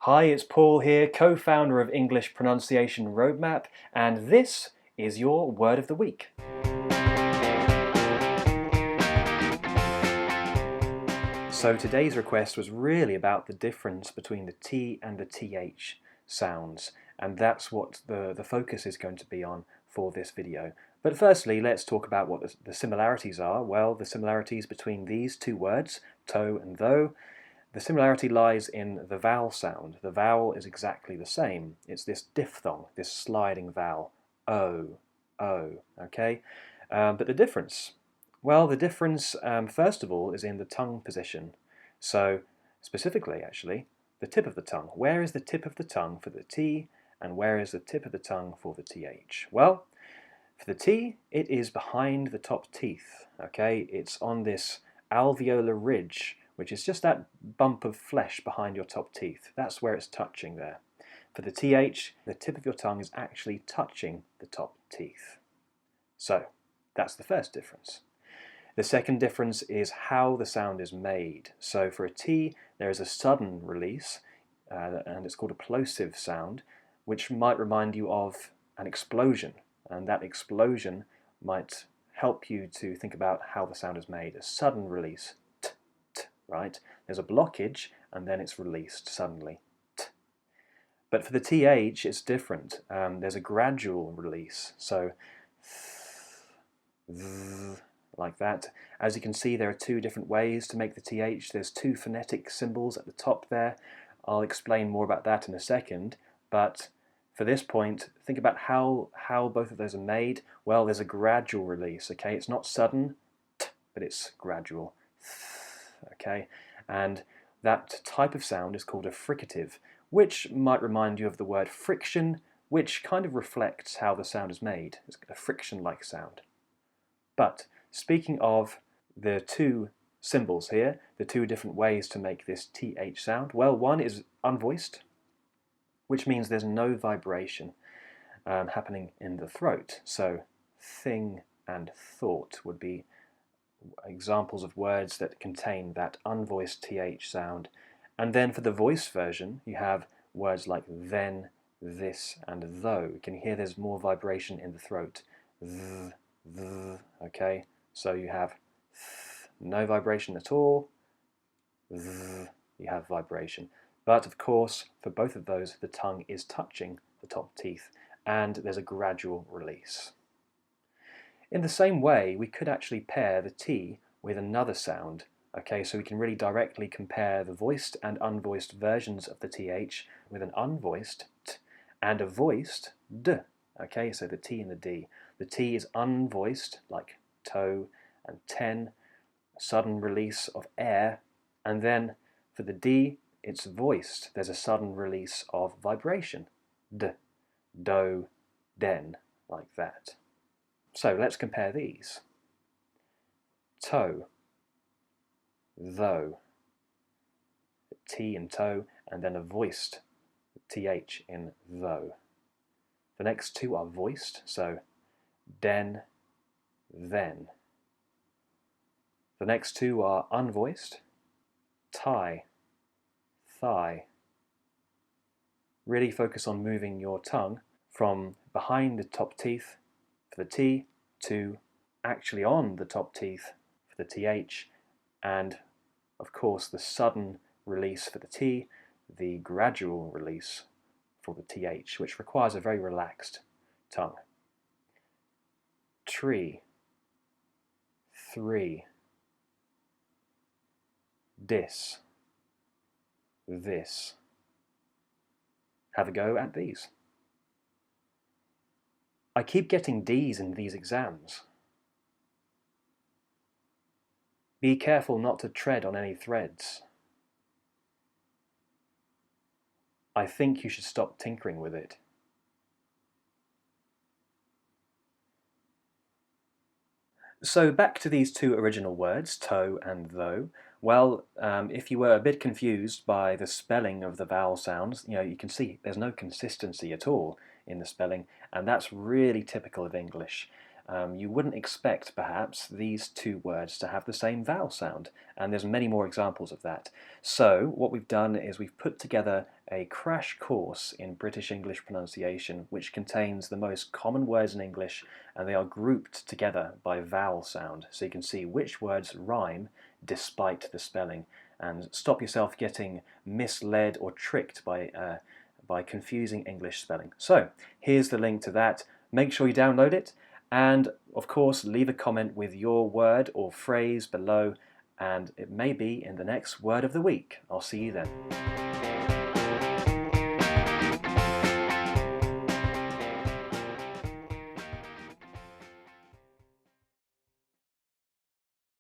Hi, it's Paul here, co-founder of English Pronunciation Roadmap, and this is your Word of the Week. So today's request was really about the difference between the T and the TH sounds, and that's what the focus is going to be on for this video. But firstly, let's talk about what the similarities are. Well, the similarities between these two words, toe and though, the similarity lies in the vowel sound. The vowel is exactly the same. It's this diphthong, this sliding vowel, O, O, okay? But the difference? Well, the difference, first of all, is in the tongue position. So, specifically, actually, the tip of the tongue. Where is the tip of the tongue for the T, and where is the tip of the tongue for the TH? Well, for the T, it is behind the top teeth, okay? It's on this alveolar ridge, which is just that bump of flesh behind your top teeth. That's where it's touching there. For the TH, the tip of your tongue is actually touching the top teeth. So, that's the first difference. The second difference is how the sound is made. So for a T, there is a sudden release, and it's called a plosive sound, which might remind you of an explosion. And that explosion might help you to think about how the sound is made. A sudden release, t, t, right? There's a blockage, and then it's released suddenly, t. But for the TH, it's different. There's a gradual release, so th, th, like that. As you can see, there are two different ways to make the TH. There's two phonetic symbols at the top there. I'll explain more about that in a second, but for this point, think about how both of those are made. Well, there's a gradual release, okay? It's not sudden, but it's gradual, okay? And that type of sound is called a fricative, which might remind you of the word friction, which kind of reflects how the sound is made. It's a friction-like sound. But speaking of the two symbols here, the two different ways to make this TH sound, well, one is unvoiced, which means there's no vibration happening in the throat. So thing and thought would be examples of words that contain that unvoiced TH sound. And then for the voice version, you have words like then, this, and though. You can hear there's more vibration in the throat. Th, okay? So you have no vibration at all. You have vibration. But of course, for both of those, the tongue is touching the top teeth, and there's a gradual release. In the same way, we could actually pair the T with another sound. Okay, so we can really directly compare the voiced and unvoiced versions of the TH with an unvoiced T and a voiced D. Okay, so the T and the D. The T is unvoiced, like toe and ten, sudden release of air, and then for the D, it's voiced. There's a sudden release of vibration. D, do, den, like that. So let's compare these. Toe, though, T in toe, and then a voiced TH in though. The next two are voiced, so den, then. The next two are unvoiced, tie, thigh. Really focus on moving your tongue from behind the top teeth for the T to actually on the top teeth for the TH, and of course the sudden release for the T, the gradual release for the TH, which requires a very relaxed tongue. Tree, three, dis, this. Have a go at these. I keep getting D's in these exams. Be careful not to tread on any threads. I think you should stop tinkering with it. So back to these two original words, toe and though. Well, if you were a bit confused by the spelling of the vowel sounds, you can see there's no consistency at all in the spelling, and that's really typical of English. You wouldn't expect, perhaps, these two words to have the same vowel sound, and there's many more examples of that. So what we've done is we've put together a crash course in British English pronunciation which contains the most common words in English, and they are grouped together by vowel sound, so you can see which words rhyme despite the spelling, and stop yourself getting misled or tricked by confusing English spelling. So here's the link to that. Make sure you download it, and of course leave a comment with your word or phrase below, and it may be in the next Word of the Week. I'll see you then.